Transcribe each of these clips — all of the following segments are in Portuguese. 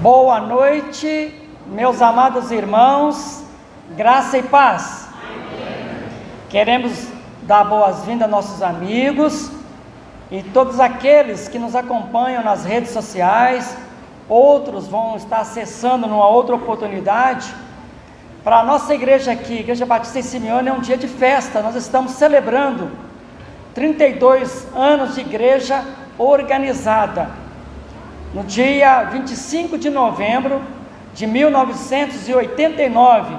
Boa noite, meus amados irmãos, graça e paz. Amém. Queremos dar boas-vindas a nossos amigos e todos aqueles que nos acompanham nas redes sociais. Outros vão estar acessando numa outra oportunidade. Para a nossa igreja aqui, Igreja Batista em Simeone, é um dia de festa. Nós estamos celebrando 32 anos de igreja organizada. No dia 25 de novembro de 1989,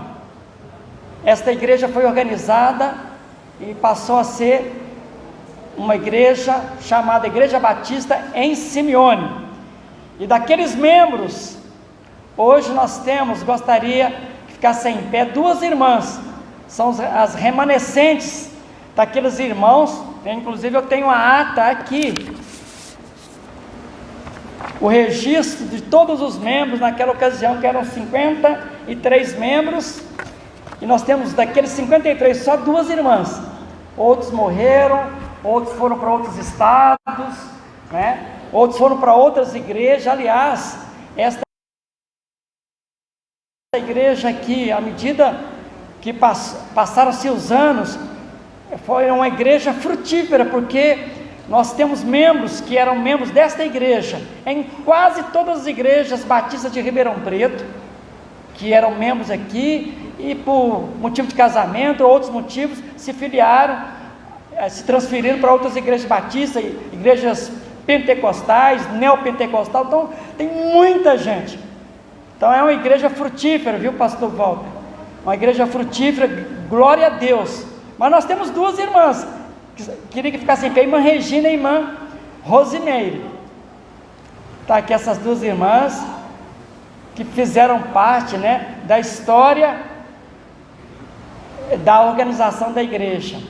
esta igreja foi organizada e passou a ser uma igreja chamada Igreja Batista em Simeone. E daqueles membros, hoje nós temos, gostaria que ficassem em pé, duas irmãs, são as remanescentes daqueles irmãos. Inclusive eu tenho a ata aqui, o registro de todos os membros naquela ocasião, que eram 53 membros, e nós temos daqueles 53 só duas irmãs. Outros morreram, outros foram para outros estados, né? Outros foram para outras igrejas. Aliás, esta igreja aqui, à medida que passaram-se os anos, foi uma igreja frutífera, porque nós temos membros que eram membros desta igreja em quase todas as igrejas batistas de Ribeirão Preto, que eram membros aqui e por motivo de casamento ou outros motivos se filiaram, se transferiram para outras igrejas batistas, igrejas pentecostais, neopentecostal. Então tem muita gente. Então é uma igreja frutífera, viu, pastor Walter? Uma igreja frutífera, glória a Deus. Mas nós temos duas irmãs, queria que ficassem em pé, a irmã Regina e a irmã Rosimeire. Está aqui essas duas irmãs que fizeram parte, né, da história da organização da igreja.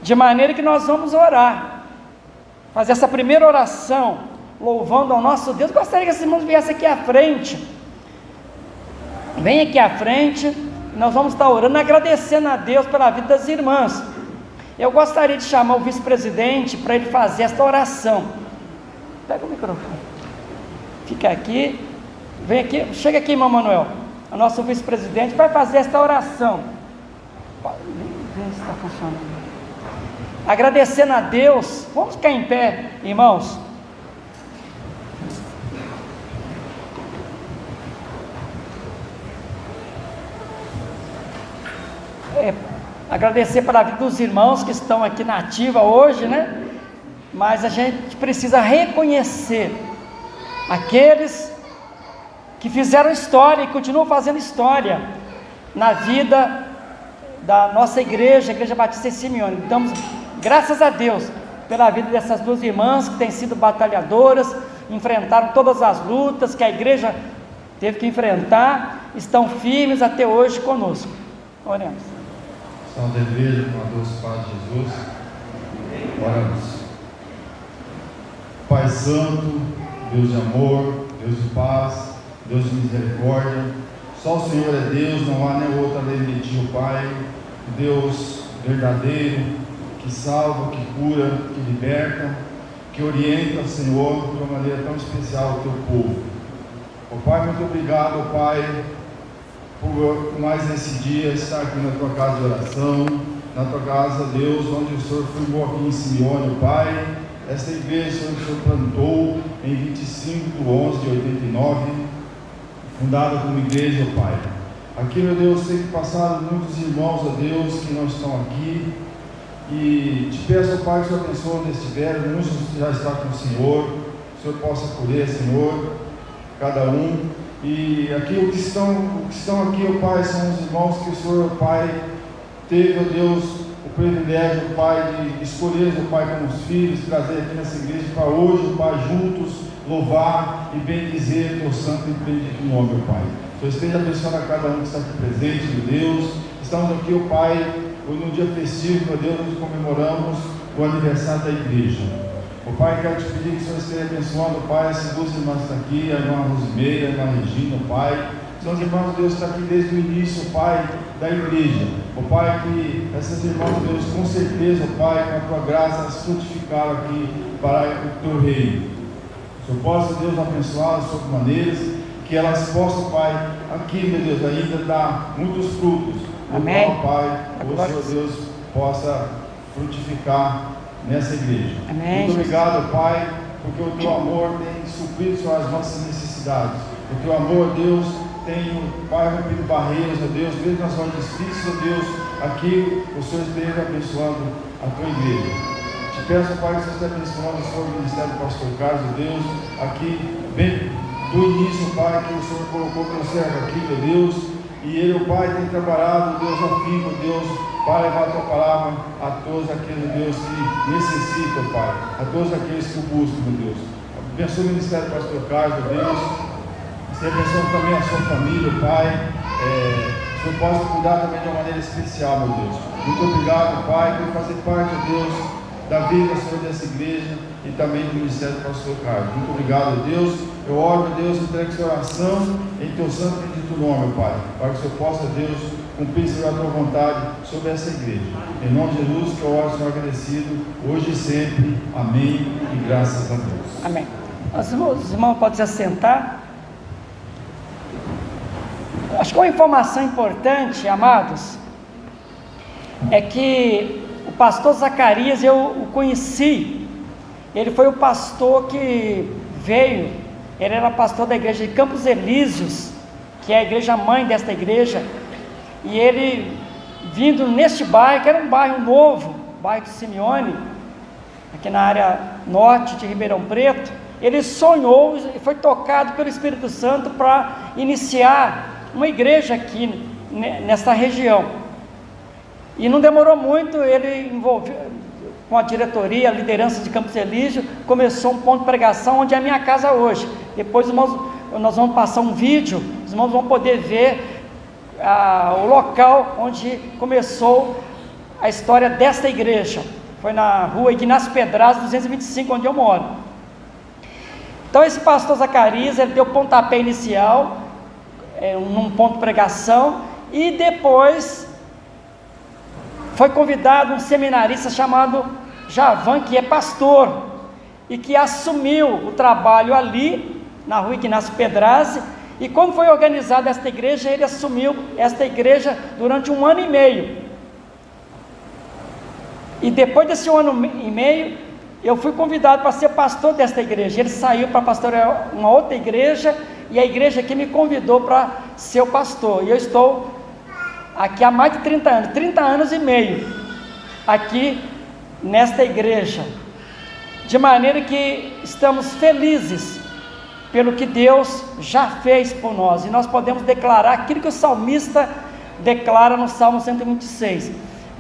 De maneira que nós vamos orar, fazer essa primeira oração, louvando ao nosso Deus. Gostaria que esses irmãos viessem aqui à frente. Vem aqui à frente, nós vamos estar orando, agradecendo a Deus pela vida das irmãs. Eu gostaria de chamar o vice-presidente para ele fazer esta oração. Pega o microfone, fica aqui, vem aqui, chega aqui, irmão Manuel. O nosso vice-presidente vai fazer esta oração. Vê se está funcionando. Agradecendo a Deus. Vamos ficar em pé, irmãos. Agradecer pela vida dos irmãos que estão aqui na ativa hoje, né? Mas a gente precisa reconhecer aqueles que fizeram história e continuam fazendo história na vida da nossa igreja, a Igreja Batista em Simeone. Damos graças a Deus pela vida dessas duas irmãs que têm sido batalhadoras, enfrentaram todas as lutas que a igreja teve que enfrentar, estão firmes até hoje conosco. Oremos. Santa Igreja, com a doce paz de Jesus, oramos. Pai Santo, Deus de amor, Deus de paz, Deus de misericórdia, só o Senhor é Deus, não há nem outra além de Ti, o Pai, Deus verdadeiro, que salva, que cura, que liberta, que orienta, Senhor, de uma maneira tão especial o Teu povo. Ó Pai, muito obrigado, Pai, por mais esse dia estar aqui na Tua casa de oração, na Tua casa, Deus, onde o Senhor fundou aqui em Simeone, Pai. Esta igreja, Senhor, que o Senhor plantou em 25/11/89, fundada como igreja, Pai. Aqui, meu Deus, sei que passaram muitos irmãos, ó Deus, que não estão aqui, e te peço, Pai, que o Senhor abençoe onde estiver. Muitos já estão com o Senhor, que o Senhor possa acolher, Senhor, cada um. E aqui os que estão aqui, ó Pai, são os irmãos que o Senhor, Pai, teve, ó Deus, o privilégio, ó Pai, de escolher, ó Pai, como os filhos, trazer aqui nessa igreja para hoje, ó Pai, juntos louvar e bendizer Teu santo e bendito nome, ó Pai. O Senhor esteja abençoando a cada um que está aqui presente, meu Deus. Estamos aqui, ó Pai, num dia festivo, meu Deus, nós comemoramos o aniversário da igreja. Ó Pai, quero te pedir que o Senhor esteja abençoando, Pai, essas duas irmãs que estão aqui, a irmã Rosimeira, a irmã Regina, Pai. São os irmãos de Deus que estão aqui desde o início, Pai, da igreja. Ó Pai, que essas irmãs de Deus, com certeza, Pai, com a Tua graça, frutificaram aqui para o Teu reino. Que o Senhor possa, Deus, abençoá-las de todas maneiras, que elas possam, Pai, aqui, meu Deus, ainda dar muitos frutos. Amém. Então, Pai, o Senhor Deus possa frutificar nessa igreja. Amém. Muito obrigado, Pai, porque o Teu amor tem suprido só as nossas necessidades. O Teu amor, Deus, tem, Pai, rompido barreiras, ó Deus, mesmo nas horas difíceis, ó Deus, aqui o Senhor esteja abençoando a Tua igreja. Te peço, Pai, que você esteja abençoando o Senhor, o ministério do pastor Carlos, ó Deus, aqui, bem do início, Pai, que o Senhor colocou meu servo aqui, meu Deus, e ele, o Pai, tem trabalhado, Deus, afinco, Deus, para levar a Tua palavra a todos aqueles, Deus, que necessitam, Pai, a todos aqueles que o buscam, meu Deus. Abençoe o ministério do pastor Carlos, meu Deus, e abençoe também a sua família, Pai, o Senhor possa cuidar também de uma maneira especial, meu Deus. Muito obrigado, Pai, por fazer parte, Deus, da vida, Senhor, dessa igreja e também do ministério do pastor Carlos. Muito obrigado, Deus. Eu oro, Deus, entregue essa oração em Teu santo e bendito nome, Pai, para que o Senhor possa, Deus, cumprir, Senhor, a Tua vontade sobre essa igreja. Em nome de Jesus, que eu oro, Senhor, agradecido, hoje e sempre. Amém e graças a Deus. Amém. Os irmãos podem se assentar. Acho que uma informação importante, amados, é que o pastor Zacarias, eu o conheci. Ele foi o pastor que veio, ele era pastor da igreja de Campos Elíseos, que é a igreja mãe desta igreja, e ele, vindo neste bairro, que era um bairro novo, bairro de Simeone, aqui na área norte de Ribeirão Preto, ele sonhou e foi tocado pelo Espírito Santo para iniciar uma igreja aqui nessa região. E não demorou muito, ele envolveu com a diretoria, a liderança de Campos Elíseos, começou um ponto de pregação onde é a minha casa hoje. Depois, irmãos, nós vamos passar um vídeo, os irmãos vão poder ver o local onde começou a história desta igreja. Foi na rua Ignácio Pedraz, 225, onde eu moro. Então esse pastor Zacarias, ele deu o pontapé inicial, num ponto de pregação, e depois foi convidado um seminarista chamado Javan, que é pastor, e que assumiu o trabalho ali, na rua Ignácio Pedrazzi, e como foi organizada esta igreja, ele assumiu esta igreja durante 1 ano e meio, e depois desse 1 ano e meio, eu fui convidado para ser pastor desta igreja. Ele saiu para pastorear uma outra igreja, e a igreja aqui me convidou para ser o pastor, e eu estou aqui há mais de 30 anos e meio, aqui nesta igreja, de maneira que estamos felizes pelo que Deus já fez por nós, e nós podemos declarar aquilo que o salmista declara no Salmo 126,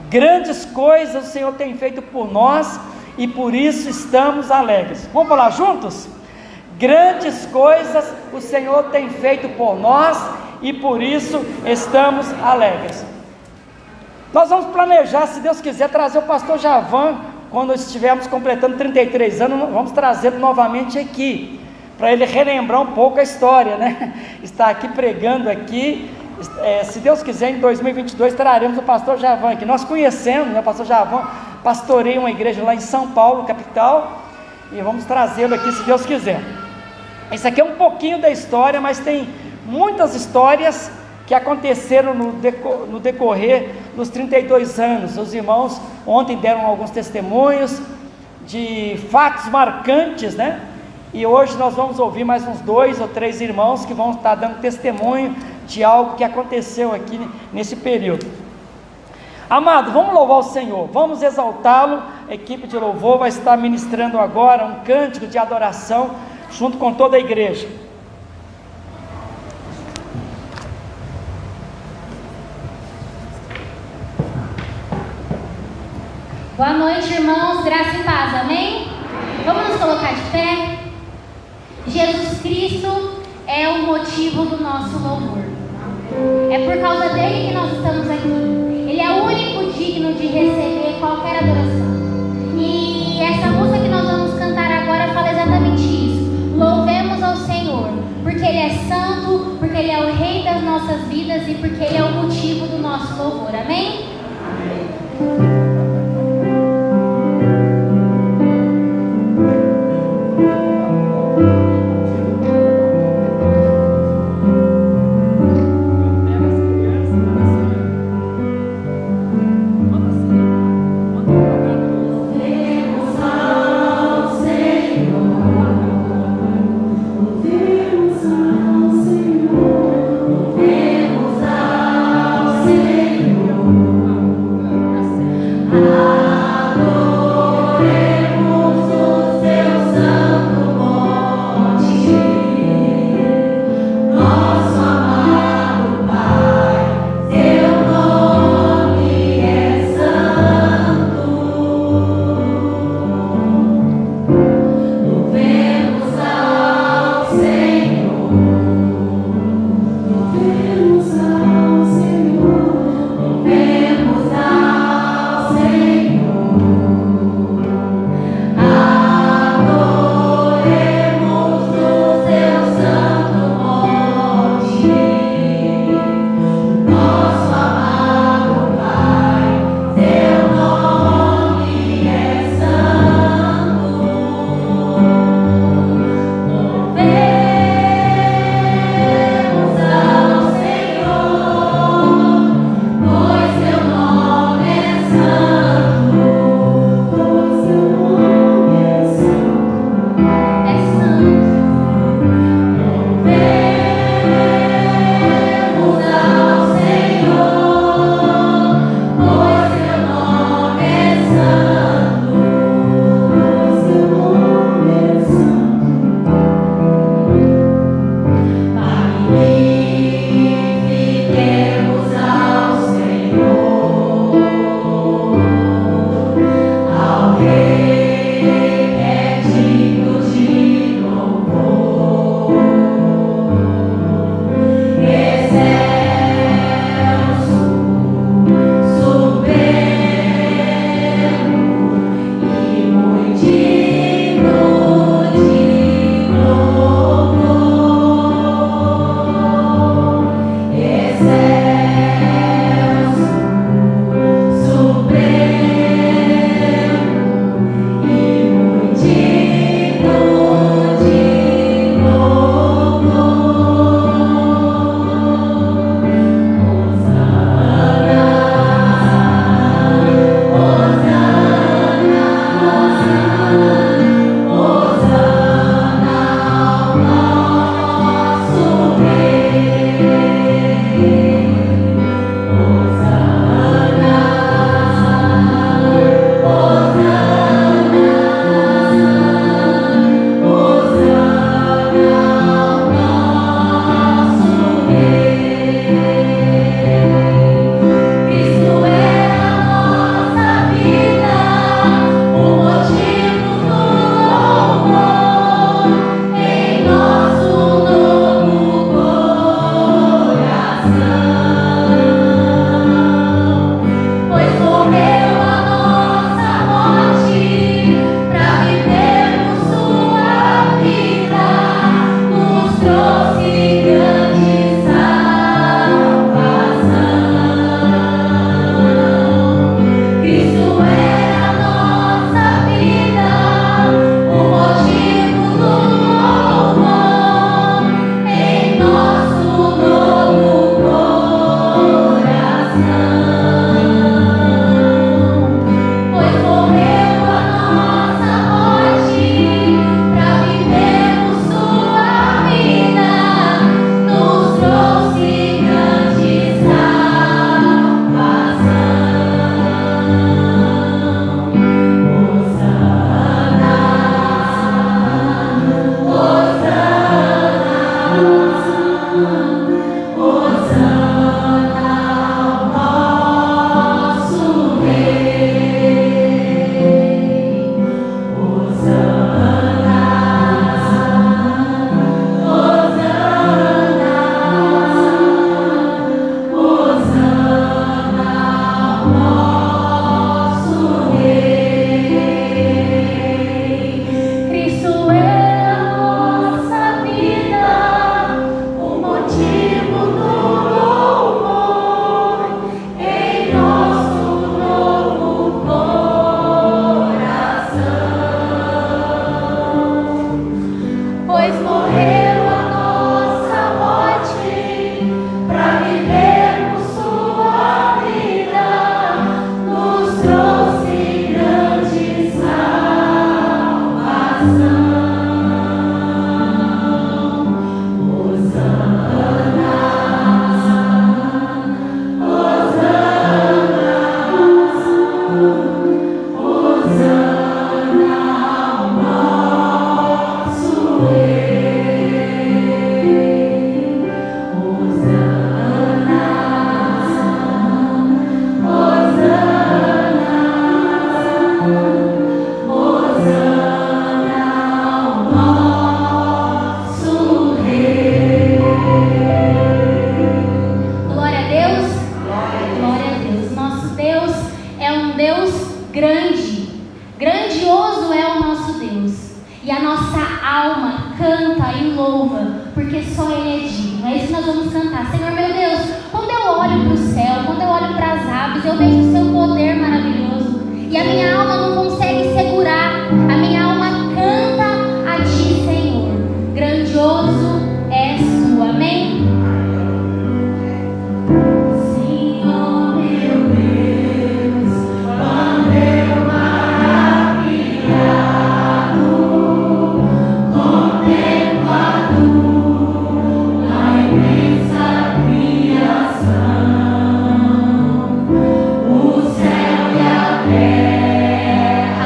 grandes coisas o Senhor tem feito por nós, e por isso estamos alegres. Vamos falar juntos? Grandes coisas o Senhor tem feito por nós, e por isso estamos alegres. Nós vamos planejar, se Deus quiser, trazer o pastor Javan, quando estivermos completando 33 anos, vamos trazê-lo novamente aqui, para ele relembrar um pouco a história, né? Está aqui pregando aqui, se Deus quiser, em 2022 traremos o pastor Javan aqui. Nós conhecemos, né, o pastor Javan, pastorei uma igreja lá em São Paulo, capital, e vamos trazê-lo aqui, se Deus quiser. Isso aqui é um pouquinho da história, mas tem muitas histórias que aconteceram no decorrer dos 32 anos. Os irmãos ontem deram alguns testemunhos de fatos marcantes, né? E hoje nós vamos ouvir mais uns 2 ou 3 irmãos que vão estar dando testemunho de algo que aconteceu aqui nesse período. Amado, vamos louvar o Senhor, vamos exaltá-lo. A equipe de louvor vai estar ministrando agora um cântico de adoração junto com toda a igreja. Boa noite, irmãos, graça e paz, amém? Vamos nos colocar de pé. Jesus Cristo é o motivo do nosso louvor. É por causa dele que nós estamos aqui. Ele é o único digno de receber qualquer adoração. E essa música que nós vamos cantar agora fala exatamente isso. Louvemos ao Senhor, porque Ele é santo, porque Ele é o Rei das nossas vidas e porque Ele é o motivo do nosso louvor, amém? Amém.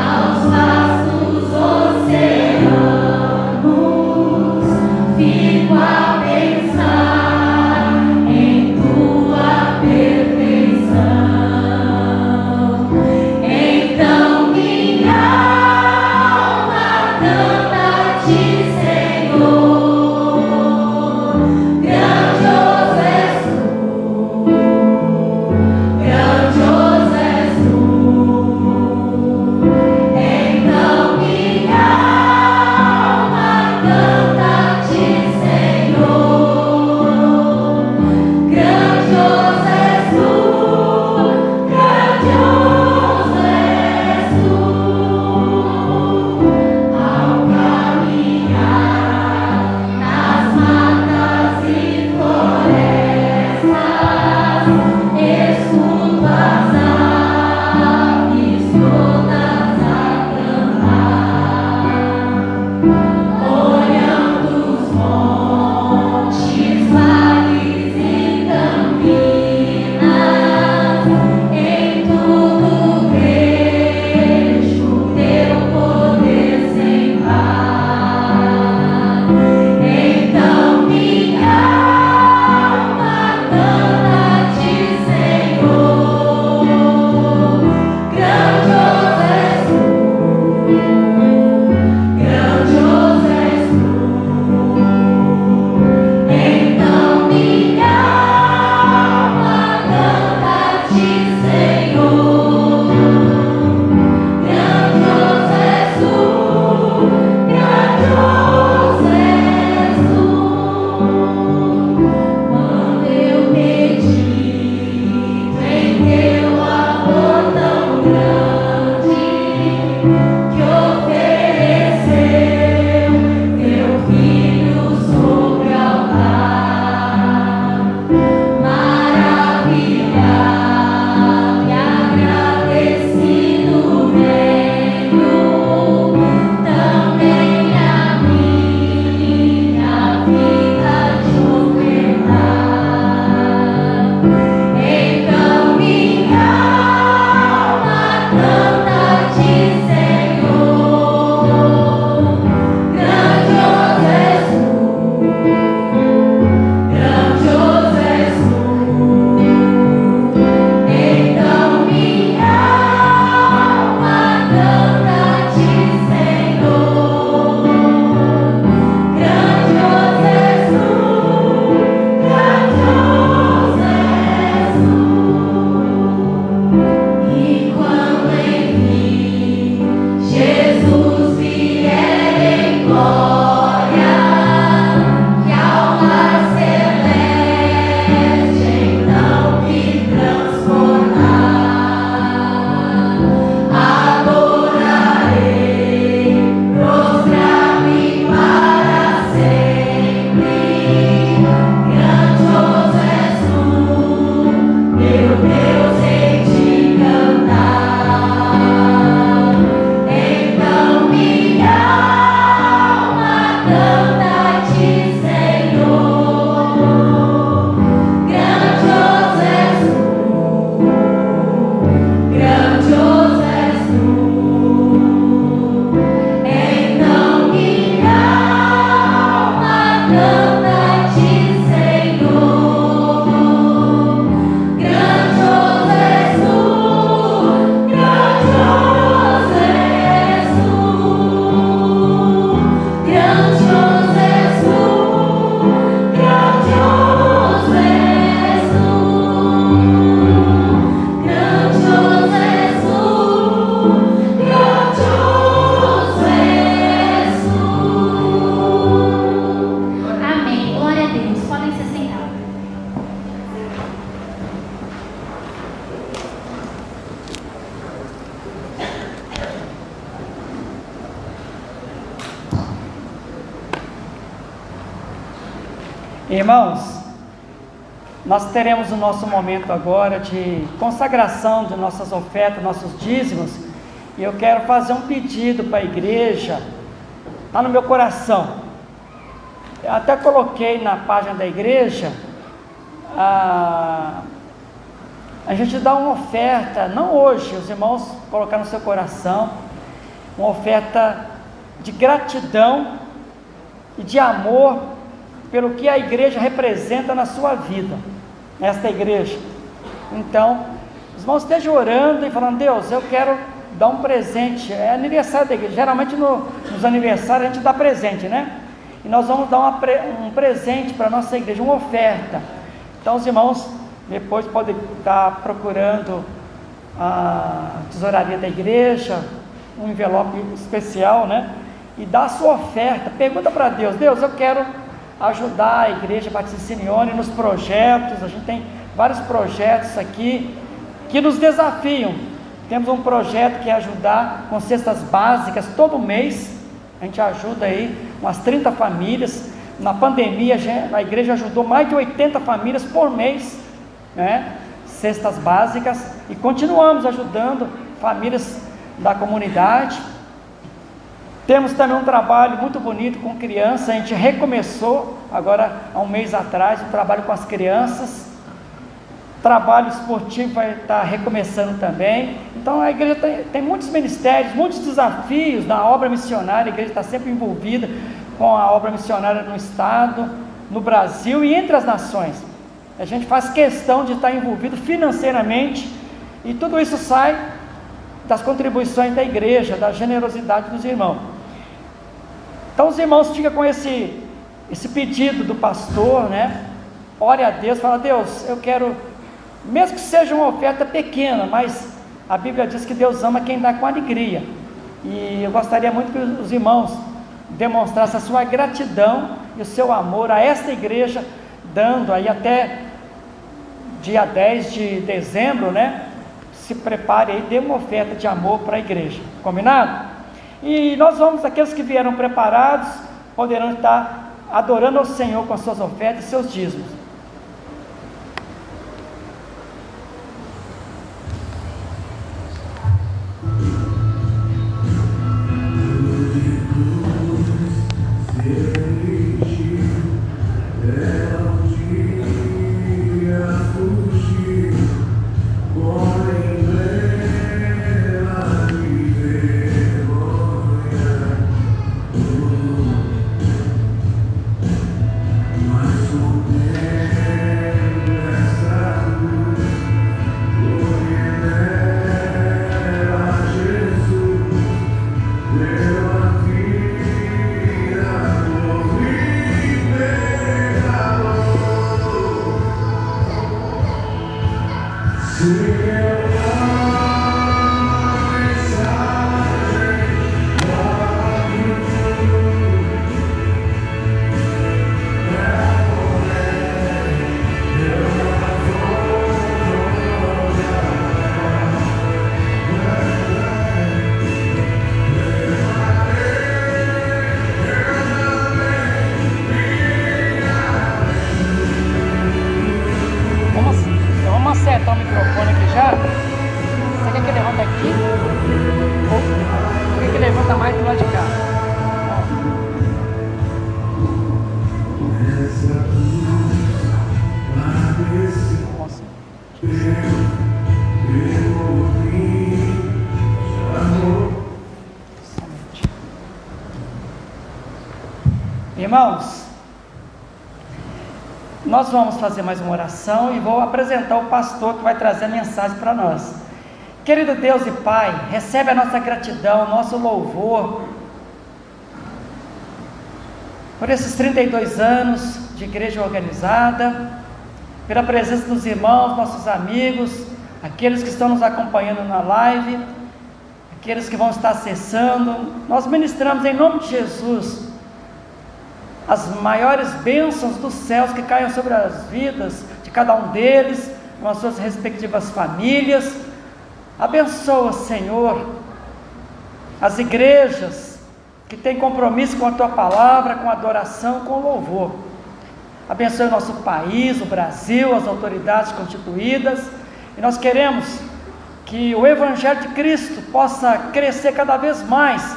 Ao Irmãos, nós teremos o nosso momento agora de consagração de nossas ofertas, nossos dízimos, e eu quero fazer um pedido para a igreja, está no meu coração. Eu até coloquei na página da igreja, a gente dá uma oferta, não hoje, os irmãos colocaram no seu coração, uma oferta de gratidão e de amor pelo que a igreja representa na sua vida, esta igreja. Então, os irmãos estejam orando e falando: Deus, eu quero dar um presente, é aniversário da igreja, geralmente nos aniversários a gente dá presente, né? E nós vamos dar um presente para a nossa igreja, uma oferta. Então os irmãos depois podem estar procurando a tesouraria da igreja, um envelope especial, né? E dá a sua oferta, pergunta para Deus: Deus, eu quero ajudar a igreja Batista Simeone nos projetos. A gente tem vários projetos aqui que nos desafiam. Temos um projeto que é ajudar com cestas básicas todo mês. A gente ajuda aí umas 30 famílias. Na pandemia a igreja ajudou mais de 80 famílias por mês, né? Cestas básicas, e continuamos ajudando famílias da comunidade. Temos também um trabalho muito bonito com crianças. A gente recomeçou agora há um mês atrás o trabalho com as crianças. Trabalho esportivo vai estar recomeçando também. Então a igreja tem muitos ministérios, muitos desafios na obra missionária. A igreja está sempre envolvida com a obra missionária no estado, no Brasil e entre as nações. A gente faz questão de estar envolvido financeiramente, e tudo isso sai das contribuições da igreja, da generosidade dos irmãos. Então os irmãos ficam com esse pedido do pastor, né? Ore a Deus, fala: Deus, eu quero, mesmo que seja uma oferta pequena, mas a Bíblia diz que Deus ama quem dá com alegria, e eu gostaria muito que os irmãos demonstrassem a sua gratidão e o seu amor a esta igreja, dando aí até dia 10 de dezembro, né? Se prepare aí, dê uma oferta de amor para a igreja, combinado? E nós vamos, aqueles que vieram preparados, poderão estar adorando ao Senhor com as suas ofertas e seus dízimos. Acertar o microfone aqui já. Você quer que levanta aqui? Ou quer que levanta mais do lado de cá? Nossa. Irmãos, nós vamos fazer mais uma oração e vou apresentar o pastor que vai trazer a mensagem para nós. Querido Deus e Pai, recebe a nossa gratidão, nosso louvor por esses 32 anos de igreja organizada, pela presença dos irmãos, nossos amigos, aqueles que estão nos acompanhando na live, aqueles que vão estar acessando. Nós ministramos em nome de Jesus as maiores bênçãos dos céus que caiam sobre as vidas de cada um deles, com as suas respectivas famílias. Abençoa, Senhor, as igrejas que têm compromisso com a Tua Palavra, com adoração, com louvor. abençoe o nosso país, o Brasil, as autoridades constituídas, e nós queremos que o Evangelho de Cristo possa crescer cada vez mais,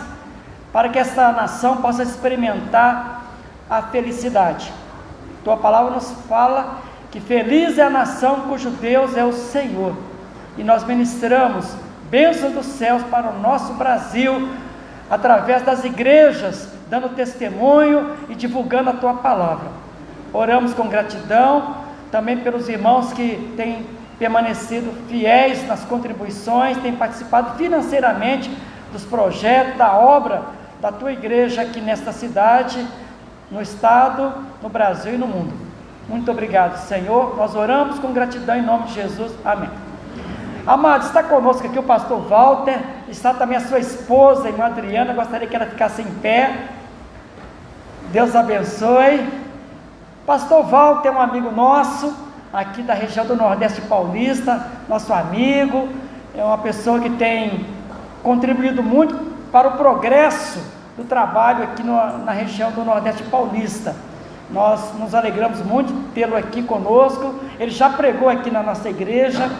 para que essa nação possa experimentar a felicidade. Tua palavra nos fala que feliz é a nação cujo Deus é o Senhor, e nós ministramos bênçãos dos céus para o nosso Brasil, através das igrejas, dando testemunho e divulgando a Tua palavra. Oramos com gratidão, também pelos irmãos que têm permanecido fiéis nas contribuições, têm participado financeiramente dos projetos, da obra da Tua igreja aqui nesta cidade, no estado, no Brasil e no mundo. Muito obrigado, Senhor. Nós oramos com gratidão em nome de Jesus. Amém. Amados, está conosco aqui o pastor Walter, está também a sua esposa, a irmã Adriana. Gostaria que ela ficasse em pé. Deus abençoe. Pastor Walter é um amigo nosso, aqui da região do Nordeste Paulista, nosso amigo, é uma pessoa que tem contribuído muito para o progresso do trabalho aqui na região do Nordeste Paulista. Nós nos alegramos muito de tê-lo aqui conosco. Ele já pregou aqui na nossa igreja,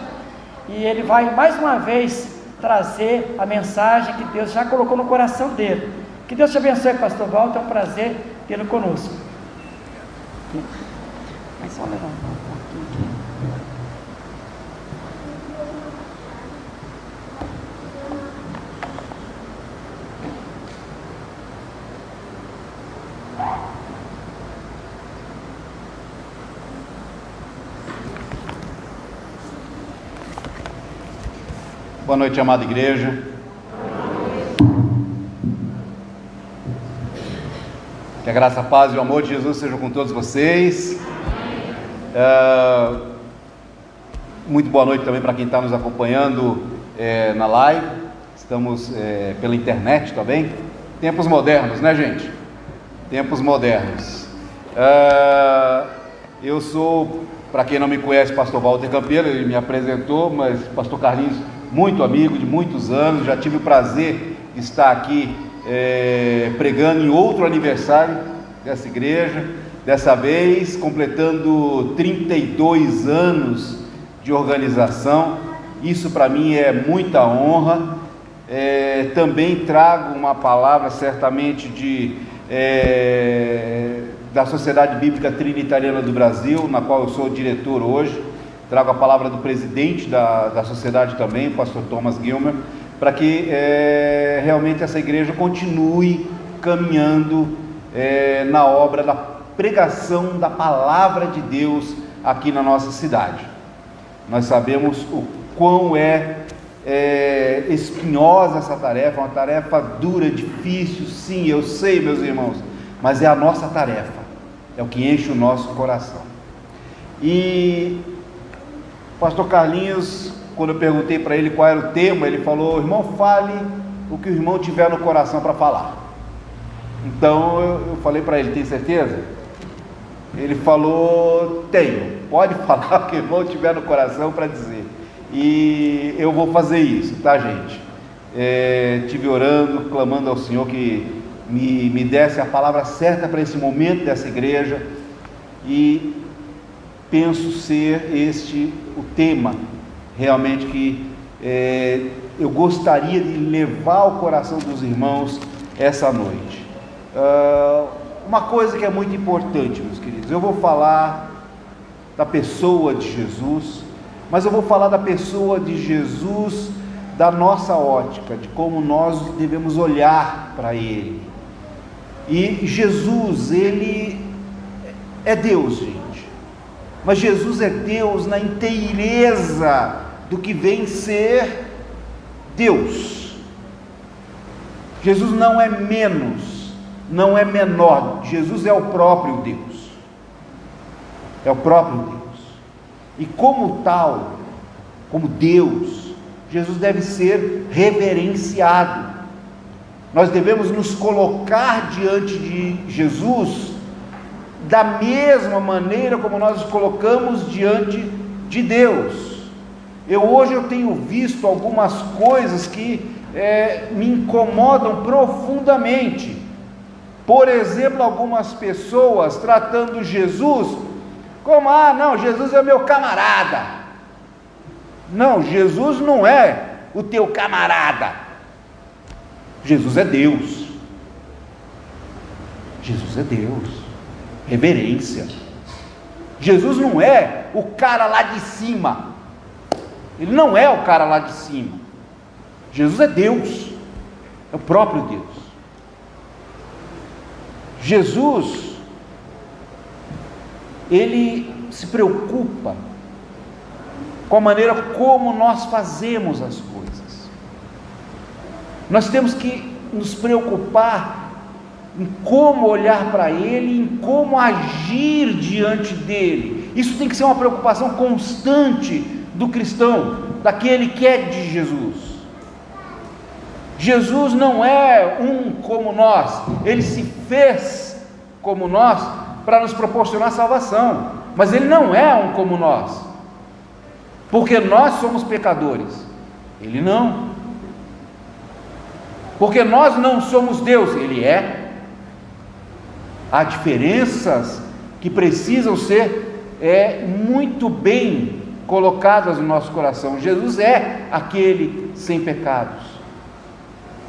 e ele vai mais uma vez trazer a mensagem que Deus já colocou no coração dele. Que Deus te abençoe, pastor Walter, é um prazer tê-lo conosco. Mas só levantar um pouquinho aqui. Boa noite, amada igreja. Que a graça, a paz e o amor de Jesus sejam com todos vocês. Muito boa noite também para quem está nos acompanhando na live. Estamos pela internet também. Tempos modernos, né, gente? Tempos modernos. Eu sou, para quem não me conhece, pastor Walter Campeiro. Ele me apresentou, mas pastor Carlinhos, muito amigo de muitos anos. Já tive o prazer de estar aqui pregando em outro aniversário dessa igreja, dessa vez completando 32 anos de organização. Isso para mim é muita honra. Também trago uma palavra certamente da Sociedade Bíblica Trinitariana do Brasil, na qual eu sou diretor hoje. Trago a palavra do presidente da sociedade também, o pastor Thomas Gilmer, para que realmente essa igreja continue caminhando na obra da pregação da palavra de Deus aqui na nossa cidade. Nós sabemos o quão espinhosa essa tarefa, uma tarefa dura, difícil, sim, eu sei, meus irmãos, mas é a nossa tarefa, é o que enche o nosso coração. E pastor Carlinhos, quando eu perguntei para ele qual era o tema, ele falou: irmão, fale o que o irmão tiver no coração para falar. Então eu falei para ele: tem certeza? Ele falou: tenho, pode falar o que o irmão tiver no coração para dizer. E eu vou fazer isso, tá, gente? Estive orando, clamando ao Senhor que me desse a palavra certa para esse momento dessa igreja, e penso ser este o tema realmente que eu gostaria de levar ao coração dos irmãos essa noite. Uma coisa que é muito importante, meus queridos, eu vou falar da pessoa de Jesus, mas eu vou falar da pessoa de Jesus da nossa ótica, de como nós devemos olhar para Ele. E Jesus, Ele é Deus, gente, mas Jesus é Deus na inteireza do que vem ser Deus. Jesus não é menos, não é menor. Jesus é o próprio Deus, é o próprio Deus, e como tal, como Deus, Jesus deve ser reverenciado. Nós devemos nos colocar diante de Jesus da mesma maneira como nós nos colocamos diante de Deus. Hoje eu tenho visto algumas coisas que me incomodam profundamente. Por exemplo, algumas pessoas tratando Jesus como, não, Jesus é meu camarada. Não, Jesus não é o teu camarada. Jesus é Deus. Jesus é Deus. Reverência. Jesus não é o cara lá de cima. Ele não é o cara lá de cima. Jesus é Deus. É o próprio Deus. Jesus, ele se preocupa com a maneira como nós fazemos as coisas. Nós temos que nos preocupar em como olhar para Ele, em como agir diante dEle. Isso tem que ser uma preocupação constante do cristão, daquele que é de Jesus. Jesus não é um como nós, Ele se fez como nós para nos proporcionar salvação, mas Ele não é um como nós, porque nós somos pecadores, Ele não, porque nós não somos Deus, Ele é. Há diferenças que precisam ser muito bem colocadas no nosso coração. Jesus é aquele sem pecados,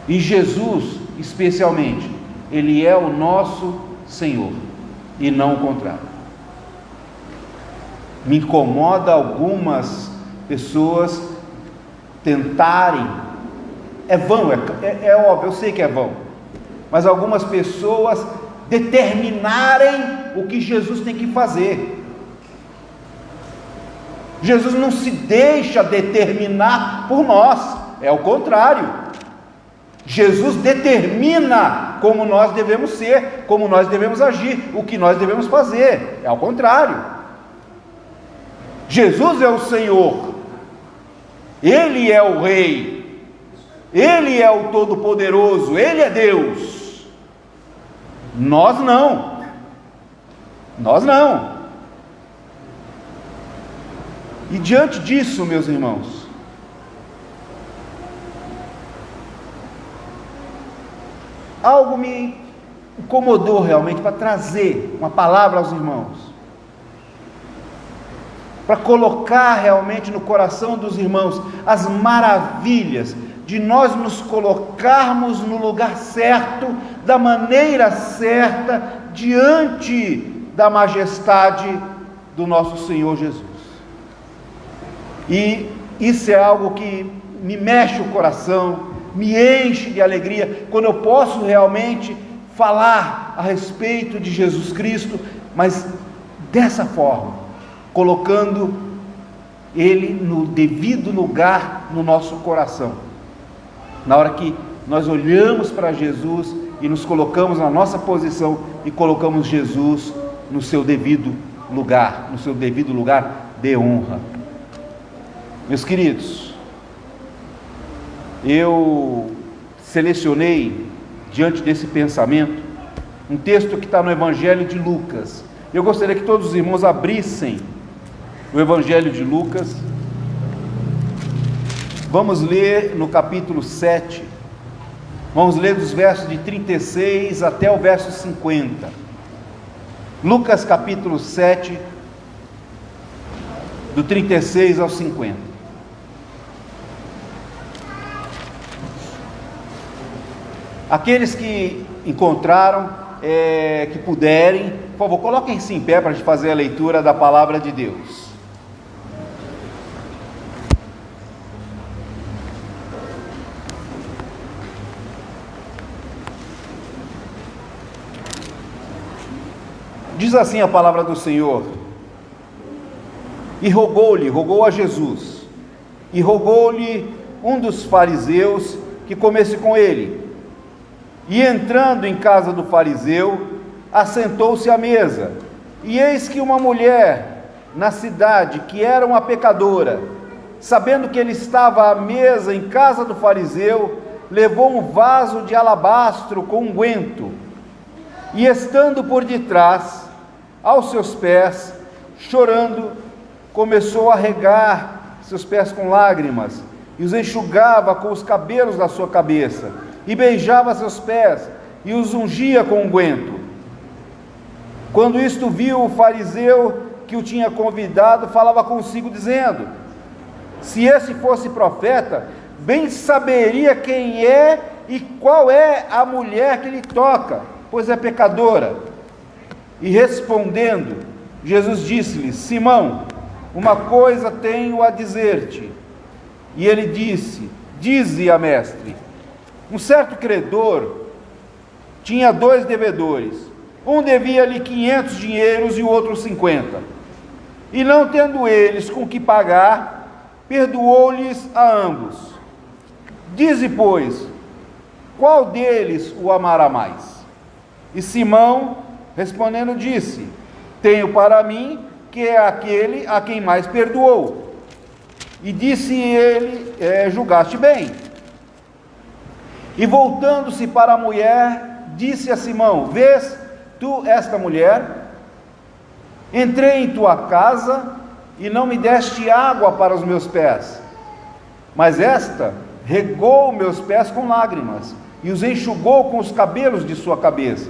e Jesus, especialmente, Ele é o nosso Senhor, e não o contrário. Me incomoda algumas pessoas tentarem, é vão, é óbvio, eu sei que é vão, mas algumas pessoas determinarem o que Jesus tem que fazer. Jesus não se deixa determinar por nós, é o contrário. Jesus determina como nós devemos ser, como nós devemos agir, o que nós devemos fazer, é ao contrário. Jesus é o Senhor, Ele é o Rei, Ele é o Todo-Poderoso, Ele é Deus. Nós não. E diante disso, meus irmãos, algo me incomodou realmente para trazer uma palavra aos irmãos, para colocar realmente no coração dos irmãos as maravilhas de nós nos colocarmos no lugar certo, da maneira certa, diante da majestade do nosso Senhor Jesus. E isso é algo que me mexe o coração, me enche de alegria, quando eu posso realmente falar a respeito de Jesus Cristo, mas dessa forma, colocando Ele no devido lugar no nosso coração. Na hora que nós olhamos para Jesus e nos colocamos na nossa posição e colocamos Jesus no seu devido lugar de honra. Meus queridos, eu selecionei, diante desse pensamento, um texto que está no Evangelho de Lucas. Eu gostaria que todos os irmãos abrissem o Evangelho de Lucas. Vamos ler no capítulo 7, vamos ler dos versos de 36 até o verso 50. Lucas capítulo 7, do 36 ao 50. Aqueles que encontraram, que puderem, por favor, coloquem-se em pé para a gente fazer a leitura da palavra de Deus. Diz assim a palavra do Senhor: e rogou a Jesus, e rogou-lhe um dos fariseus que comesse com ele. E entrando em casa do fariseu, assentou-se à mesa. E eis que uma mulher na cidade, que era uma pecadora, sabendo que ele estava à mesa em casa do fariseu, levou um vaso de alabastro com unguento, e estando por detrás, aos seus pés, chorando, começou a regar seus pés com lágrimas, e os enxugava com os cabelos da sua cabeça, e beijava seus pés, e os ungia com unguento. Quando isto viu, o fariseu que o tinha convidado falava consigo, dizendo: se esse fosse profeta, bem saberia quem é e qual é a mulher que lhe toca, pois é pecadora. E respondendo, Jesus disse-lhe: Simão, uma coisa tenho a dizer-te. E ele disse: dize-a, mestre. Um certo credor tinha 2 devedores. Um devia-lhe 500 dinheiros e o outro 50. E não tendo eles com que pagar, perdoou-lhes a ambos. Dize, pois, qual deles o amará mais? E Simão, respondendo, disse: tenho para mim que é aquele a quem mais perdoou. E disse ele: julgaste bem. E voltando-se para a mulher, disse a Simão: vês tu esta mulher? Entrei em tua casa e não me deste água para os meus pés, mas esta regou meus pés com lágrimas e os enxugou com os cabelos de sua cabeça.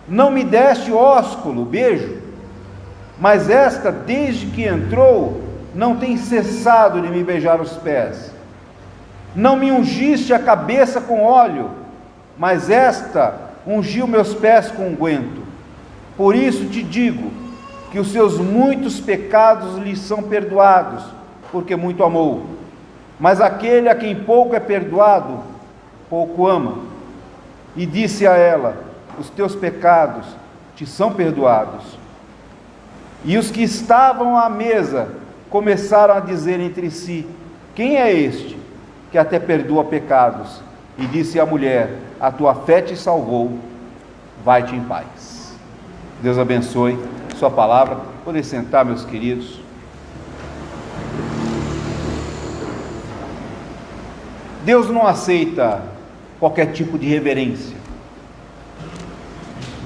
Não me deste ósculo, beijo, mas esta, desde que entrou, não tem cessado de me beijar os pés. Não me ungiste a cabeça com óleo, mas esta ungiu meus pés com unguento. Por isso te digo que os seus muitos pecados lhe são perdoados, porque muito amou. Mas aquele a quem pouco é perdoado, pouco ama. E disse a ela: os teus pecados te são perdoados. E os que estavam à mesa começaram a dizer entre si: quem é este que até perdoa pecados? E disse a mulher: a tua fé te salvou, vai-te em paz. Deus abençoe sua palavra. Podem sentar, meus queridos. Deus não aceita qualquer tipo de reverência.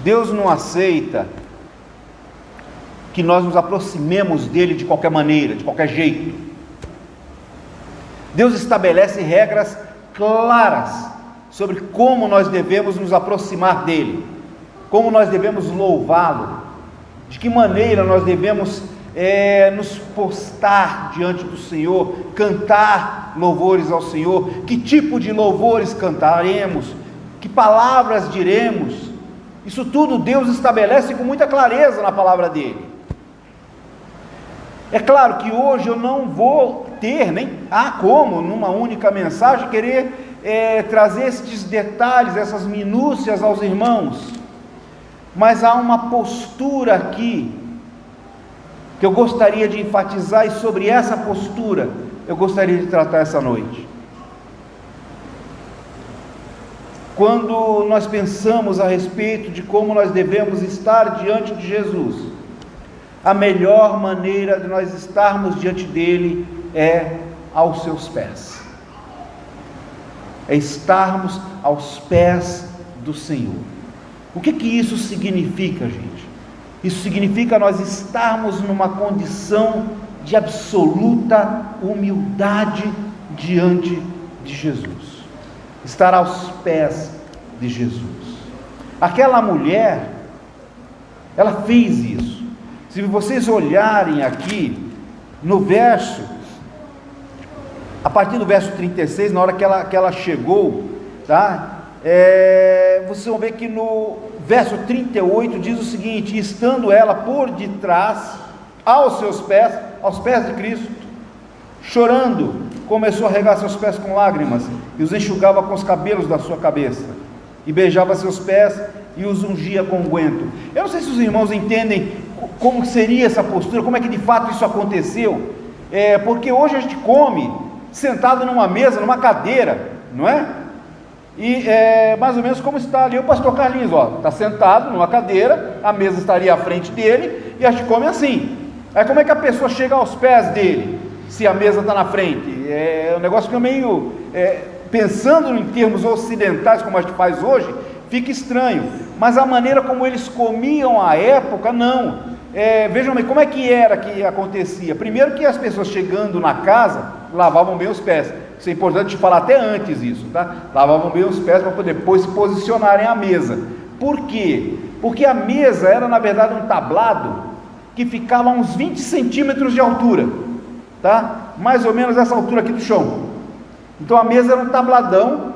Deus não aceita que nós nos aproximemos dele de qualquer maneira, de qualquer jeito. Deus estabelece regras claras sobre como nós devemos nos aproximar dele, como nós devemos louvá-lo, de que maneira nós devemos nos postar diante do Senhor, cantar louvores ao Senhor, que tipo de louvores cantaremos, que palavras diremos. Isso tudo Deus estabelece com muita clareza na palavra dele. É claro que hoje eu não vou ter, nem há como, numa única mensagem, querer trazer esses detalhes, essas minúcias aos irmãos, mas há uma postura aqui, que eu gostaria de enfatizar, e sobre essa postura, eu gostaria de tratar essa noite. Quando nós pensamos a respeito de como nós devemos estar diante de Jesus, a melhor maneira de nós estarmos diante dele é aos seus pés, é estarmos aos pés do Senhor. O que isso significa, gente? Isso significa nós estarmos numa condição de absoluta humildade diante de Jesus, estar aos pés de Jesus. Aquela mulher, ela fez isso. Se vocês olharem aqui no verso, a partir do verso 36, na hora que ela chegou, tá? Vocês vão ver que no verso 38 diz o seguinte: estando ela por detrás, aos pés de Cristo, chorando, começou a regar seus pés com lágrimas, e os enxugava com os cabelos da sua cabeça, e beijava seus pés, e os ungia com unguento. Eu não sei se os irmãos entendem como seria essa postura, como é que de fato isso aconteceu, porque hoje a gente come sentado numa mesa, numa cadeira, não é? E mais ou menos como está ali o pastor Carlinhos, está sentado numa cadeira, a mesa estaria à frente dele, e a gente come assim. Aí como é que a pessoa chega aos pés dele, se a mesa está na frente? O negócio fica meio, pensando em termos ocidentais, como a gente faz hoje, fica estranho, mas a maneira como eles comiam à época, não. Vejam bem, como é que era que acontecia? Primeiro que as pessoas chegando na casa, lavavam bem os pés. Isso é importante falar até antes isso, tá? Lavavam bem os pés para poder depois se posicionarem à mesa. Por quê? Porque a mesa era na verdade um tablado que ficava a uns 20 centímetros de altura, tá? Mais ou menos essa altura aqui do chão. Então a mesa era um tabladão,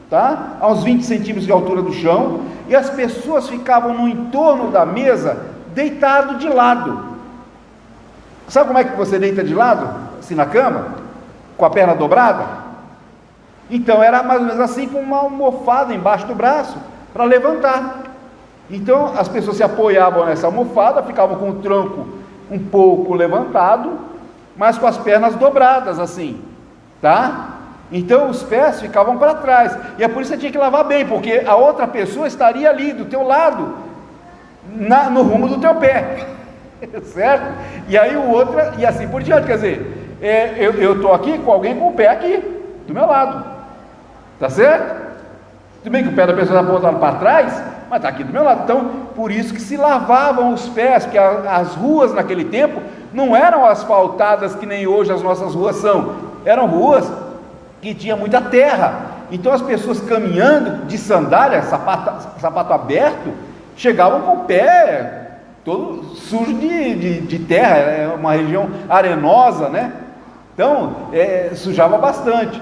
tá? A uns 20 centímetros de altura do chão, e as pessoas ficavam no entorno da mesa deitado de lado. Sabe como é que você deita de lado? Assim na cama? Com a perna dobrada? Então era mais ou menos assim, com uma almofada embaixo do braço para levantar. Então as pessoas se apoiavam nessa almofada, ficavam com o tronco um pouco levantado, mas com as pernas dobradas assim, tá? Então os pés ficavam para trás, e é por isso que você tinha que lavar bem, porque a outra pessoa estaria ali do teu lado, no rumo do teu pé, certo? E aí o outro, e assim por diante, quer dizer, eu estou aqui com alguém com o pé aqui, do meu lado, tá certo? Tudo bem que o pé da pessoa está apontado para trás, mas está aqui do meu lado. Então, por isso que se lavavam os pés, porque as ruas naquele tempo não eram asfaltadas que nem hoje as nossas ruas são, eram ruas que tinha muita terra. Então as pessoas caminhando de sandália, sapato aberto, chegavam com o pé todo sujo de terra, é uma região arenosa, né? Então sujava bastante.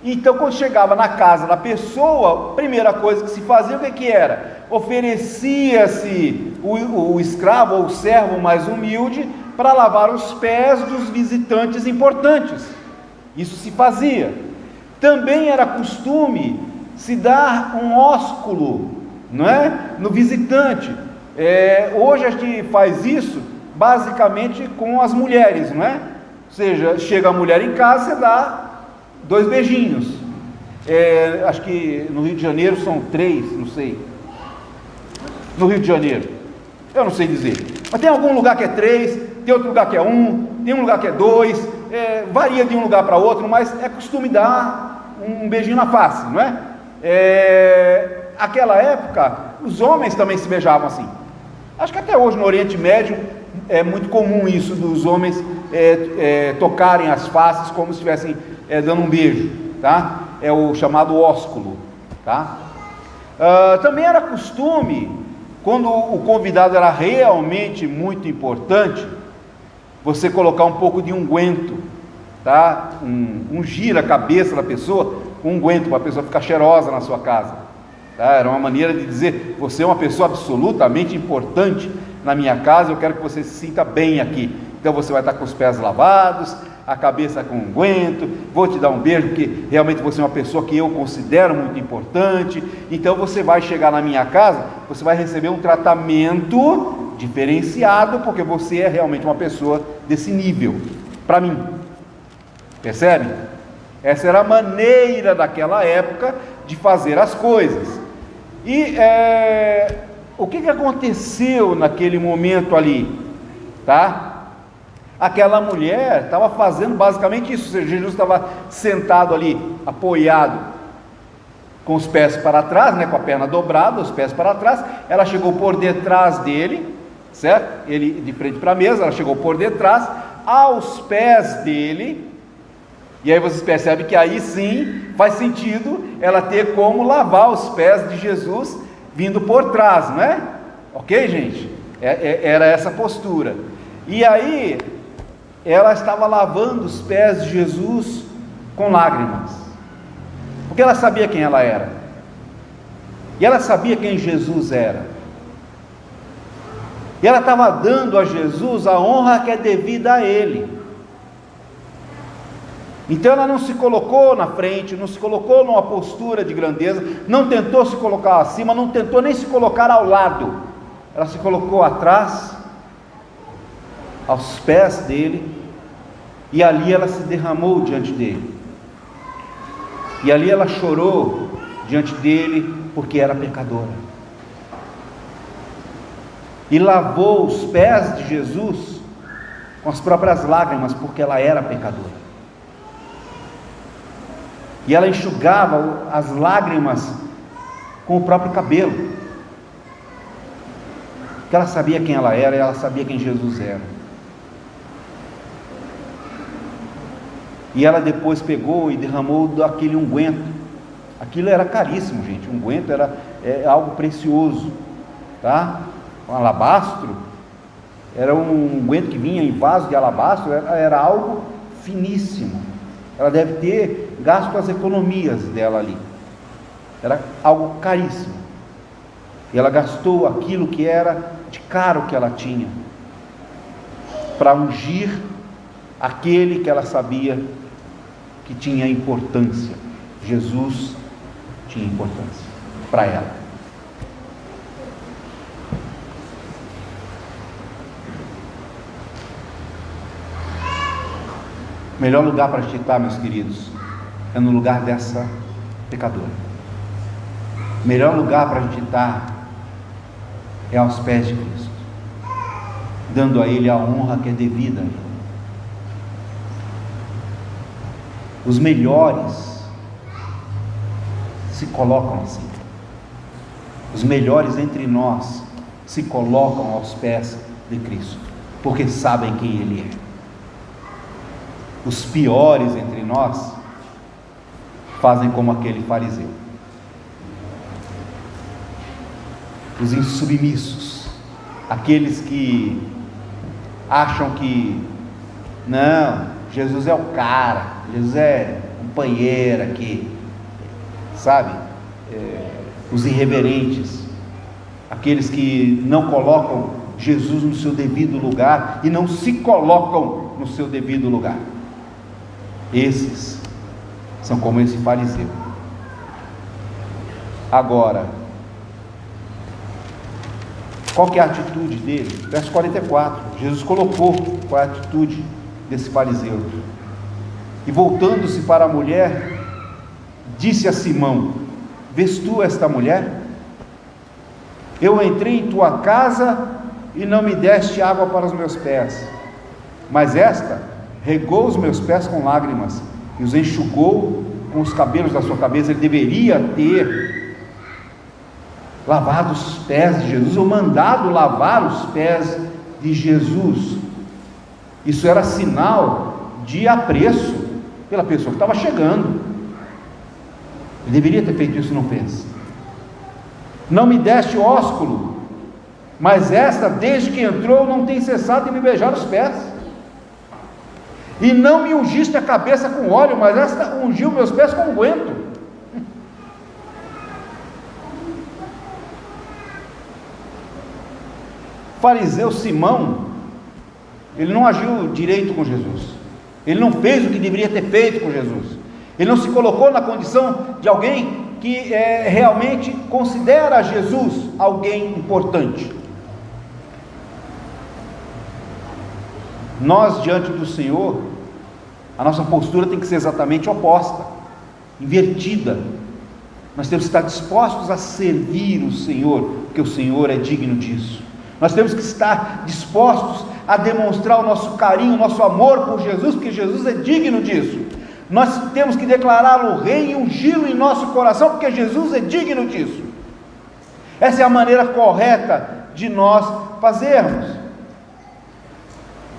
Então quando chegava na casa da pessoa, a primeira coisa que se fazia, o que era? Oferecia-se o escravo ou o servo mais humilde para lavar os pés dos visitantes importantes. Isso se fazia. Também era costume se dar um ósculo, não é? No visitante. Hoje a gente faz isso basicamente com as mulheres, não é? Ou seja, chega a mulher em casa, você dá 2 beijinhos. Acho que no Rio de Janeiro são 3, não sei. No Rio de Janeiro, eu não sei dizer. Mas tem algum lugar que é 3, tem outro lugar que é 1, tem um lugar que é 2, varia de um lugar para outro, mas é costume dar um beijinho na face, não é? Aquela época, os homens também se beijavam assim. Acho que até hoje no Oriente Médio é muito comum isso, dos homens tocarem as faces como se estivessem dando um beijo, tá? É o chamado ósculo, tá? Também era costume, quando o convidado era realmente muito importante, você colocar um pouco de unguento, tá? Ungir a cabeça da pessoa com unguento, para a pessoa ficar cheirosa na sua casa, tá? Era uma maneira de dizer: você é uma pessoa absolutamente importante na minha casa, eu quero que você se sinta bem aqui. Então você vai estar com os pés lavados, a cabeça com unguento, vou te dar um beijo, porque realmente você é uma pessoa que eu considero muito importante. Então você vai chegar na minha casa, você vai receber um tratamento diferenciado, porque você é realmente uma pessoa desse nível, para mim. Percebe? Essa era a maneira daquela época de fazer as coisas. E o que aconteceu naquele momento ali? Tá? Aquela mulher estava fazendo basicamente isso. Ou seja, Jesus estava sentado ali, apoiado, com os pés para trás, né, com a perna dobrada, os pés para trás. Ela chegou por detrás dele, certo? Ele de frente para a mesa, ela chegou por detrás, aos pés dele. E aí vocês percebem que aí sim faz sentido ela ter como lavar os pés de Jesus vindo por trás, não é? Ok, gente? Era essa postura. E aí ela estava lavando os pés de Jesus com lágrimas, porque ela sabia quem ela era, e ela sabia quem Jesus era, e ela estava dando a Jesus a honra que é devida a Ele. Então ela não se colocou na frente, não se colocou numa postura de grandeza, não tentou se colocar acima, não tentou nem se colocar ao lado, ela se colocou atrás, aos pés dele, e ali ela se derramou diante dele, e ali ela chorou diante dele, porque era pecadora, e lavou os pés de Jesus com as próprias lágrimas, porque ela era pecadora, e ela enxugava as lágrimas com o próprio cabelo, porque ela sabia quem ela era, e ela sabia quem Jesus era. E ela depois pegou e derramou aquele unguento. Aquilo era caríssimo, gente. Unguento era algo precioso, tá? Um alabastro, era um unguento que vinha em vaso de alabastro, era algo finíssimo. Ela deve ter gasto as economias dela ali. Era algo caríssimo. E ela gastou aquilo que era de caro que ela tinha para ungir aquele que ela sabia que tinha importância. Jesus tinha importância para ela. O melhor lugar para a gente estar, meus queridos, é no lugar dessa pecadora. O melhor lugar para a gente estar é aos pés de Cristo, dando a Ele a honra que é devida a Ele. Os melhores se colocam assim. Os melhores entre nós se colocam aos pés de Cristo, porque sabem quem Ele é. Os piores entre nós fazem como aquele fariseu. Os insubmissos, aqueles que acham que não, Jesus é o cara, Jesus é um companheiro aqui, sabe? Os irreverentes, aqueles que não colocam Jesus no seu devido lugar e não se colocam no seu devido lugar. Esses são como esse fariseu. Agora, qual que é a atitude dele? Verso 44, Jesus colocou qual é a atitude desse fariseu. E voltando-se para a mulher, disse a Simão: vês tu esta mulher? Eu entrei em tua casa e não me deste água para os meus pés, mas esta regou os meus pés com lágrimas e os enxugou com os cabelos da sua cabeça. Ele deveria ter lavado os pés de Jesus, ou mandado lavar os pés de Jesus. Isso era sinal de apreço pela pessoa que estava chegando. Ele deveria ter feito isso, não fez. Não me deste ósculo, mas esta, desde que entrou, não tem cessado de me beijar os pés. E não me ungiste a cabeça com óleo, mas esta ungiu meus pés com unguento. Fariseu Simão, ele não agiu direito com Jesus, ele não fez o que deveria ter feito com Jesus, ele não se colocou na condição de alguém que realmente considera Jesus alguém importante. Nós, diante do Senhor, a nossa postura tem que ser exatamente oposta, invertida. Nós temos que estar dispostos a servir o Senhor, porque o Senhor é digno disso. Nós temos que estar dispostos a demonstrar o nosso carinho, o nosso amor por Jesus, porque Jesus é digno disso. Nós temos que declará-lo rei e ungí-lo em nosso coração, porque Jesus é digno disso. Essa é a maneira correta de nós fazermos.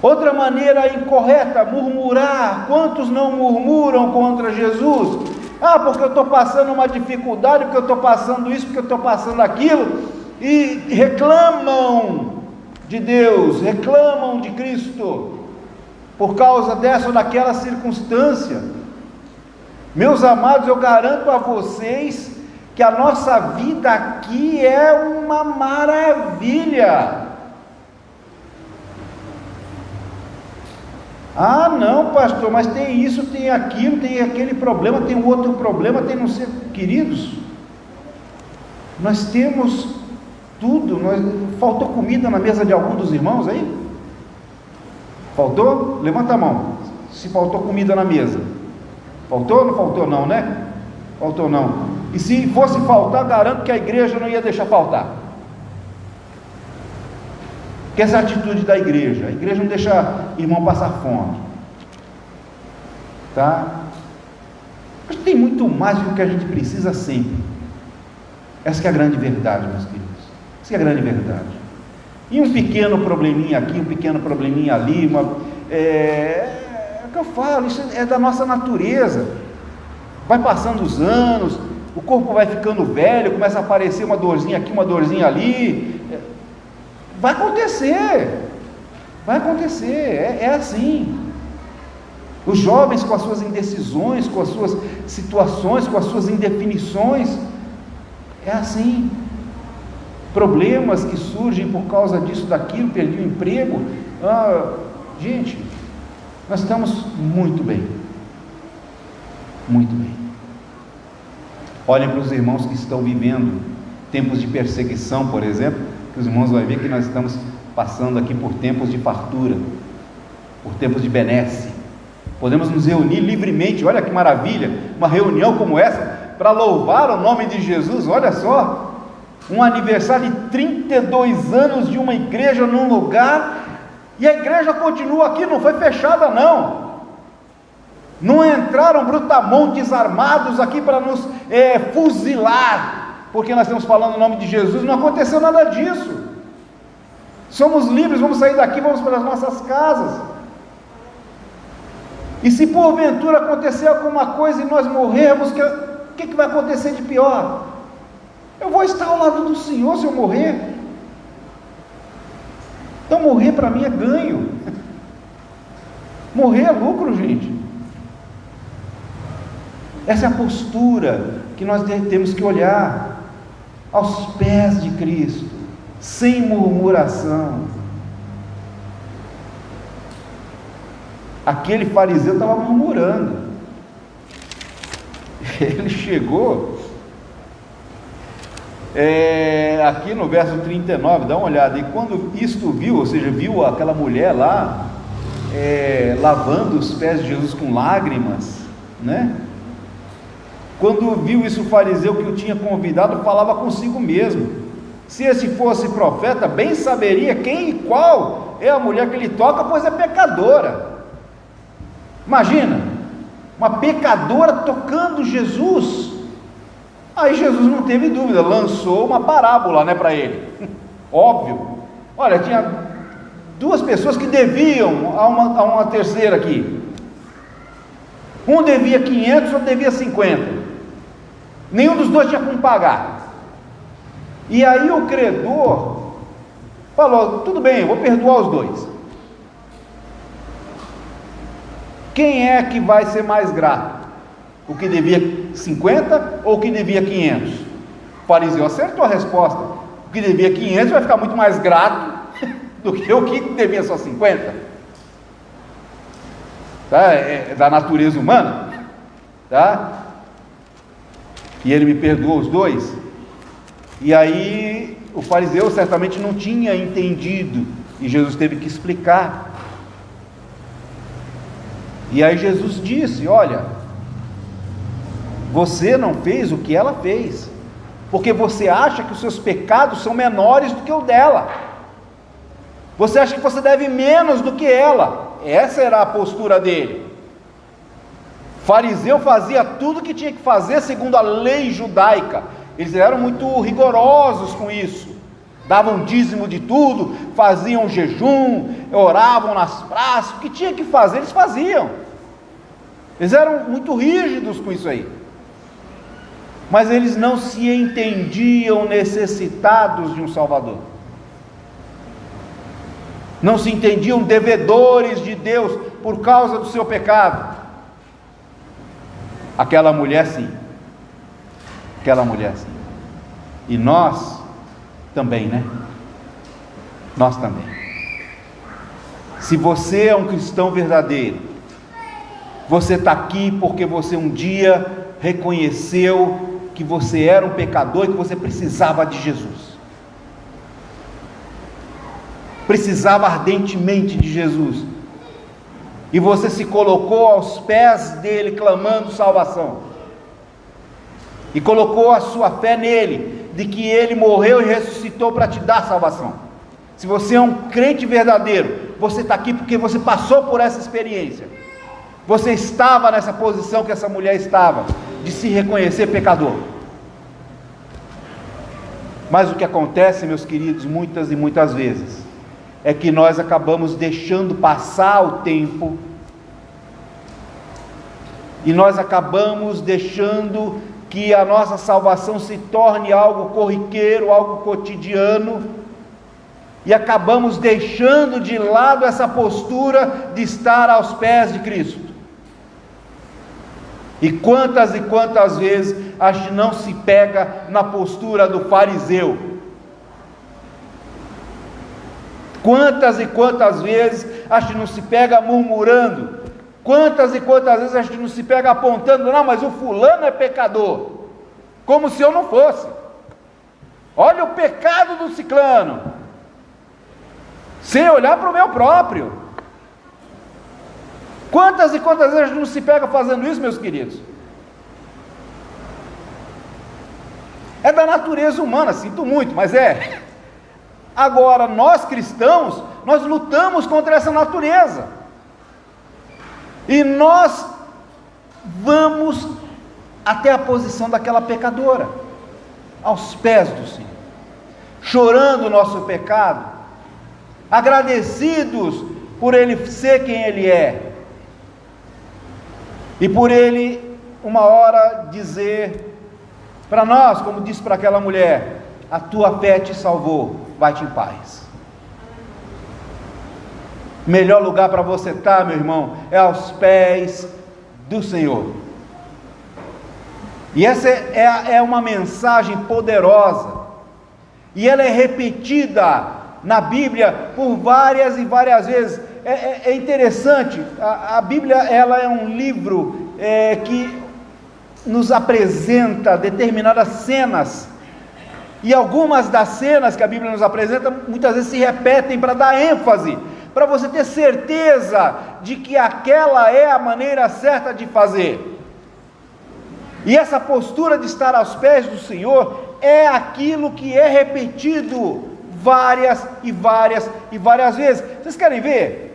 Outra maneira incorreta, murmurar. Quantos não murmuram contra Jesus? Porque eu estou passando uma dificuldade, porque eu estou passando isso, porque eu estou passando aquilo, e reclamam de Deus, reclamam de Cristo, por causa dessa ou daquela circunstância. Meus amados, eu garanto a vocês que a nossa vida aqui é uma maravilha. Não, pastor, mas tem isso, tem aquilo, tem aquele problema, tem outro problema, tem não sei. Queridos, nós temos tudo. Faltou comida na mesa de algum dos irmãos aí? Faltou? Levanta a mão, se faltou comida na mesa. Faltou ou não faltou não, né? Faltou não. E se fosse faltar, garanto que a igreja não ia deixar faltar. Que essa é a atitude da igreja. A igreja não deixa irmão passar fome, tá? Mas tem muito mais do que a gente precisa sempre. Essa que é a grande verdade, meus queridos. Essa que é a grande verdade. E um pequeno probleminha aqui, um pequeno probleminha ali, o que eu falo, isso é da nossa natureza. Vai passando os anos, o corpo vai ficando velho, começa a aparecer uma dorzinha aqui, uma dorzinha ali. Vai acontecer, é assim. Os jovens com as suas indecisões, com as suas situações, com as suas indefinições, é assim. Problemas que surgem por causa disso, daquilo, perdi o emprego. Gente, nós estamos muito bem. Muito bem. Olhem para os irmãos que estão vivendo tempos de perseguição, por exemplo, que os irmãos vão ver que nós estamos passando aqui por tempos de fartura, por tempos de benesse. Podemos nos reunir livremente, olha que maravilha, uma reunião como essa, para louvar o nome de Jesus. Olha só, um aniversário de 32 anos de uma igreja num lugar, e a igreja continua aqui, não foi fechada não entraram brutamontes armados aqui para nos fuzilar, porque nós estamos falando o nome de Jesus. Não aconteceu nada disso. Somos livres, vamos sair daqui, vamos para as nossas casas. E se porventura acontecer alguma coisa e nós morrermos, o que vai acontecer de pior? Eu vou estar ao lado do Senhor se eu morrer. Então morrer para mim é ganho. Morrer é lucro, gente. Essa é a postura que nós temos que olhar, aos pés de Cristo, sem murmuração. Aquele fariseu estava murmurando. Ele chegou, aqui no verso 39, dá uma olhada, e quando isto viu, ou seja, viu aquela mulher lá, lavando os pés de Jesus com lágrimas, né? Quando viu isso, o fariseu que o tinha convidado falava consigo mesmo: se esse fosse profeta, bem saberia quem e qual é a mulher que ele toca, pois é pecadora. Imagina, uma pecadora tocando Jesus. Aí Jesus não teve dúvida, lançou uma parábola, né, para ele. Óbvio. Olha, tinha duas pessoas que deviam a uma terceira aqui. Um devia 500, outro devia 50. Nenhum dos dois tinha como pagar. E aí o credor falou: tudo bem, eu vou perdoar os dois. Quem é que vai ser mais grato? O que devia 50 ou o que devia 500? O fariseu acertou a resposta. O que devia 500 vai ficar muito mais grato do que o que devia só 50. Tá? É da natureza humana, tá? E ele me perdoou os dois. E aí o fariseu certamente não tinha entendido, e Jesus teve que explicar. E aí Jesus disse: olha, você não fez o que ela fez, porque você acha que os seus pecados são menores do que o dela. Você acha que você deve menos do que ela. Essa era a postura dele. O fariseu fazia tudo o que tinha que fazer segundo a lei judaica. Eles eram muito rigorosos com isso. Davam dízimo de tudo, faziam jejum, oravam nas praças. O que tinha que fazer, eles faziam. Eles eram muito rígidos com isso aí. Mas eles não se entendiam necessitados de um Salvador. Não se entendiam devedores de Deus por causa do seu pecado. Aquela mulher sim. Aquela mulher sim. E nós também, né? Nós também. Se você é um cristão verdadeiro, você está aqui porque você um dia reconheceu que você era um pecador e que você precisava de Jesus. Precisava ardentemente de Jesus. E você se colocou aos pés dele clamando salvação. E colocou a sua fé nele, de que ele morreu e ressuscitou para te dar salvação. Se você é um crente verdadeiro, você está aqui porque você passou por essa experiência. Você estava nessa posição que essa mulher estava, de se reconhecer pecador. Mas o que acontece, meus queridos, muitas e muitas vezes, é que nós acabamos deixando passar o tempo E nós acabamos deixando que a nossa salvação se torne algo corriqueiro, algo cotidiano, e acabamos deixando de lado essa postura de estar aos pés de Cristo. E quantas vezes a gente não se pega na postura do fariseu? Quantas vezes a gente não se pega murmurando? Quantas vezes a gente não se pega apontando, não, mas o fulano é pecador, como se eu não fosse. Olha o pecado do ciclano, sem olhar para o meu próprio. Quantas vezes a gente não se pega fazendo isso, meus queridos? É da natureza humana, sinto muito, mas é. Agora, nós cristãos, nós lutamos contra essa natureza, e nós vamos até a posição daquela pecadora, aos pés do Senhor, chorando o nosso pecado, agradecidos por Ele ser quem Ele é, e por Ele, uma hora, dizer para nós, como disse para aquela mulher: a tua fé te salvou, vai-te em paz. Melhor lugar para você estar, meu irmão, é aos pés do Senhor. E essa é uma mensagem poderosa, e ela é repetida na Bíblia por várias e várias vezes. É interessante, a Bíblia, ela é um livro que nos apresenta determinadas cenas, e algumas das cenas que a Bíblia nos apresenta, muitas vezes se repetem para dar ênfase, para você ter certeza de que aquela é a maneira certa de fazer. E essa postura de estar aos pés do Senhor é aquilo que é repetido várias e várias vezes. Vocês querem ver?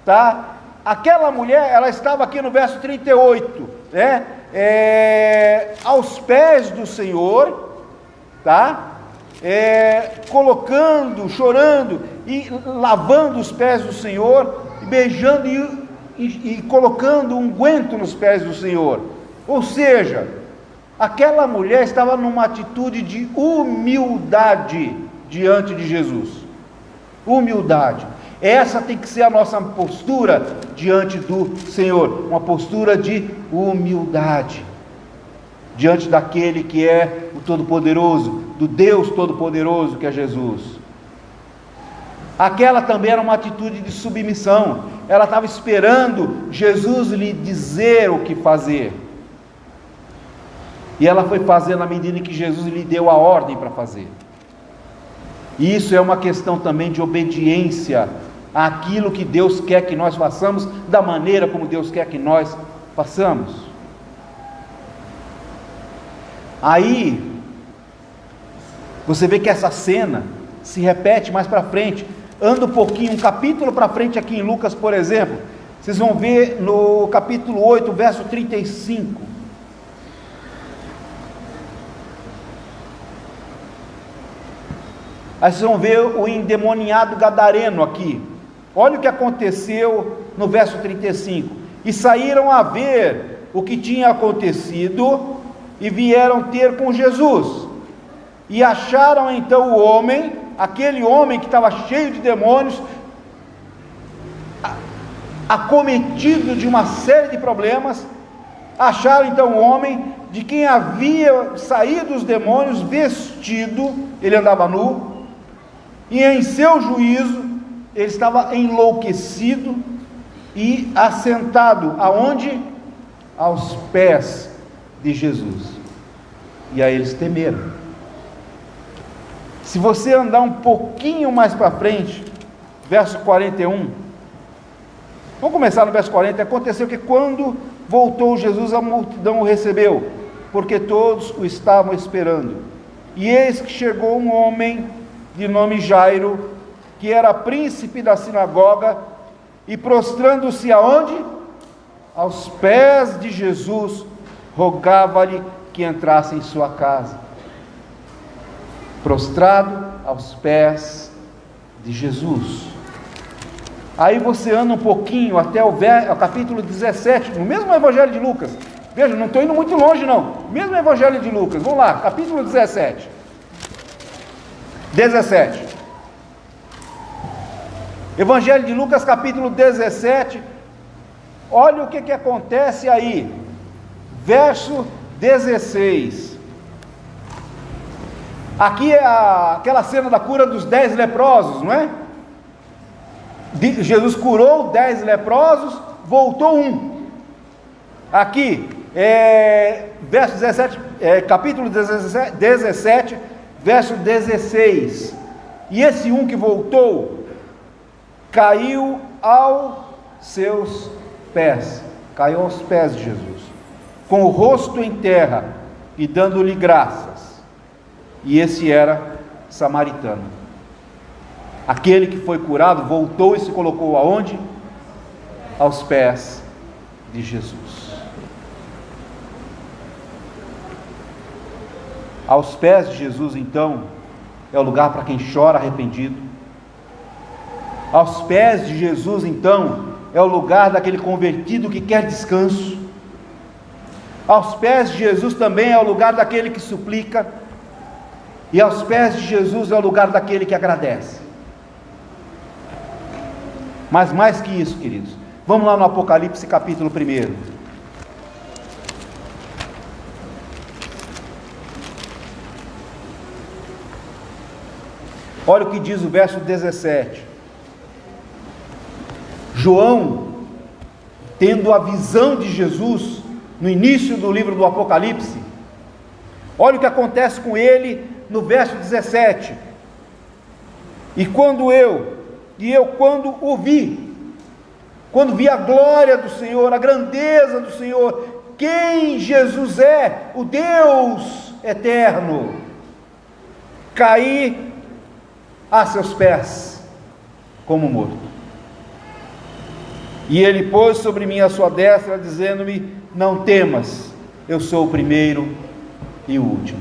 Tá? Aquela mulher, ela estava aqui no verso 38, né? Aos pés do Senhor, tá? Colocando, chorando e lavando os pés do Senhor, beijando e colocando unguento nos pés do Senhor. Ou seja, aquela mulher estava numa atitude de humildade diante de Jesus. Humildade. Essa tem que ser a nossa postura diante do Senhor, uma postura de humildade diante daquele que é o Todo-Poderoso, do Deus Todo-Poderoso que é Jesus. Aquela também era uma atitude de submissão. Ela estava esperando Jesus lhe dizer o que fazer, e ela foi fazer na medida em que Jesus lhe deu a ordem para fazer. E isso é uma questão também de obediência àquilo que Deus quer que nós façamos, da maneira como Deus quer que nós façamos. Aí você vê que essa cena se repete mais para frente. Anda um pouquinho, um capítulo para frente aqui em Lucas, por exemplo, vocês vão ver no capítulo 8, verso 35. Aí vocês vão ver o endemoniado gadareno aqui. Olha o que aconteceu no verso 35. E saíram a ver o que tinha acontecido, e vieram ter com Jesus, e acharam então o homem, aquele homem que estava cheio de demônios, acometido de uma série de problemas. Acharam então o homem de quem havia saído os demônios, vestido, ele andava nu, e em seu juízo ele estava enlouquecido e assentado aonde? Aos pés de Jesus. E aí eles temeram. Se você andar um pouquinho mais para frente, verso 41, vamos começar no verso 40. Aconteceu que quando voltou Jesus, a multidão o recebeu, porque todos o estavam esperando. E eis que chegou um homem de nome Jairo, que era príncipe da sinagoga, e prostrando-se aonde? Aos pés de Jesus, rogava-lhe que entrasse em sua casa. Prostrado aos pés de Jesus. Aí você anda um pouquinho até o capítulo 17, no mesmo Evangelho de Lucas. Veja, não estou indo muito longe não. Mesmo Evangelho de Lucas, vamos lá, capítulo 17. Evangelho de Lucas, capítulo 17. Olha o que acontece aí. Verso 16. Aqui é aquela cena da cura dos 10 leprosos, não é? Jesus curou 10 leprosos, voltou um. Aqui, verso 17, capítulo 17, verso 16. E esse um que voltou, caiu aos seus pés, caiu aos pés de Jesus, com o rosto em terra, e dando-lhe graças. E esse era samaritano. Aquele que foi curado voltou e se colocou aonde? Aos pés de Jesus. Aos pés de Jesus, então, é o lugar para quem chora arrependido. Aos pés de Jesus, então, é o lugar daquele convertido que quer descanso. Aos pés de Jesus também é o lugar daquele que suplica. E aos pés de Jesus é o lugar daquele que agradece. Mas mais que isso, queridos, vamos lá no Apocalipse capítulo 1. Olha o que diz o verso 17. João, tendo a visão de Jesus no início do livro do Apocalipse, olha o que acontece com ele no verso 17. E quando quando vi a glória do Senhor, a grandeza do Senhor, quem Jesus é, o Deus eterno, caí a seus pés como morto. E ele pôs sobre mim a sua destra, dizendo-me: não temas, eu sou o primeiro e o último.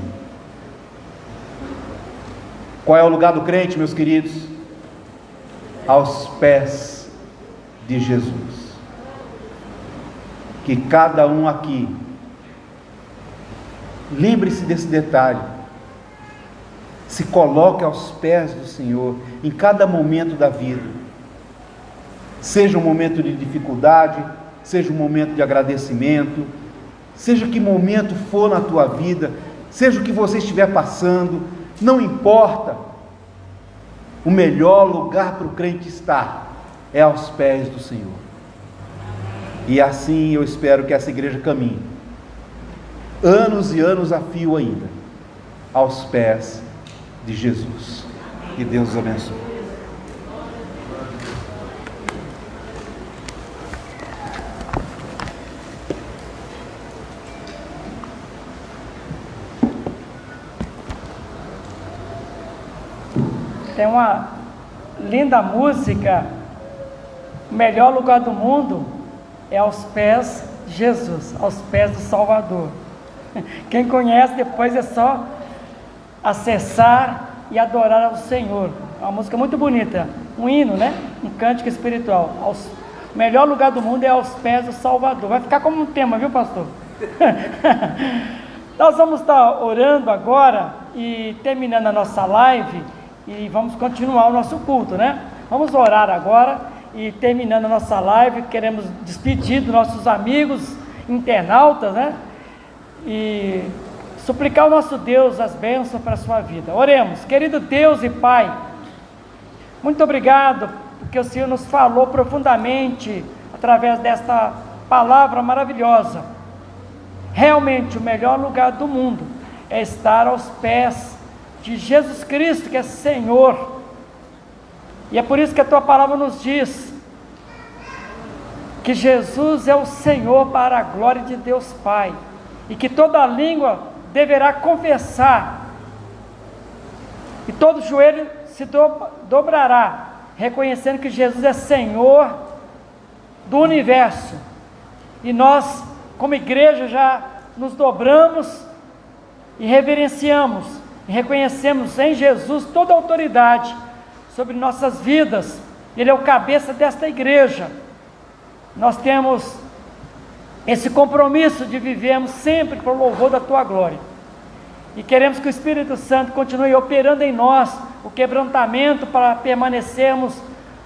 Qual é o lugar do crente, meus queridos? Aos pés de Jesus. Que cada um aqui lembre-se desse detalhe, se coloque aos pés do Senhor em cada momento da vida, seja um momento de dificuldade, seja um momento de agradecimento, seja que momento for na tua vida, seja o que você estiver passando, não importa. O melhor lugar para o crente estar é aos pés do Senhor. E assim eu espero que essa igreja caminhe, anos e anos a fio ainda, aos pés de Jesus. Que Deus os abençoe. Tem uma linda música, o melhor lugar do mundo é aos pés de Jesus, aos pés do Salvador. Quem conhece, depois é só acessar e adorar ao Senhor. É uma música muito bonita, um hino, né? Um cântico espiritual. O melhor lugar do mundo é aos pés do Salvador. Vai ficar como um tema, viu, pastor? Nós vamos estar orando agora e terminando a nossa live, e vamos continuar o nosso culto, né? Vamos orar agora e terminando a nossa live, queremos despedir dos nossos amigos internautas, né? E suplicar ao nosso Deus as bênçãos para a sua vida. Oremos. Querido Deus e Pai, muito obrigado porque o Senhor nos falou profundamente através desta palavra maravilhosa. Realmente o melhor lugar do mundo é estar aos pés de Jesus Cristo, que é Senhor. E é por isso que a tua palavra nos diz que Jesus é o Senhor para a glória de Deus Pai, e que toda língua deverá confessar, e todo joelho se dobrará, reconhecendo que Jesus é Senhor do universo. E nós, como igreja, já nos dobramos e reverenciamos e reconhecemos em Jesus toda a autoridade sobre nossas vidas, Ele é o cabeça desta igreja. Nós temos esse compromisso de vivermos sempre para o louvor da Tua glória. E queremos que o Espírito Santo continue operando em nós o quebrantamento para permanecermos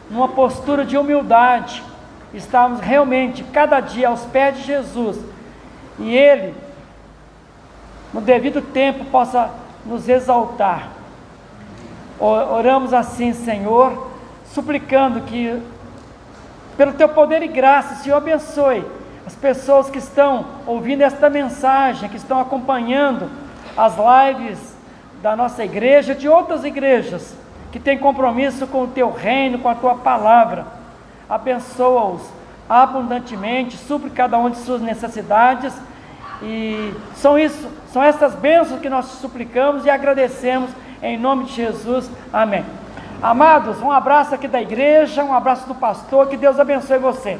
numa postura de humildade, estarmos realmente cada dia aos pés de Jesus, e Ele, no devido tempo, possa nos exaltar. Oramos assim, Senhor, suplicando que, pelo Teu poder e graça, o Senhor abençoe as pessoas que estão ouvindo esta mensagem, que estão acompanhando as lives da nossa igreja, de outras igrejas, que têm compromisso com o Teu reino, com a Tua palavra. Abençoa-os abundantemente, supre cada um de suas necessidades, e são essas bênçãos que nós te suplicamos e agradecemos em nome de Jesus, amém. Amados, um abraço aqui da igreja, um abraço do pastor, que Deus abençoe você.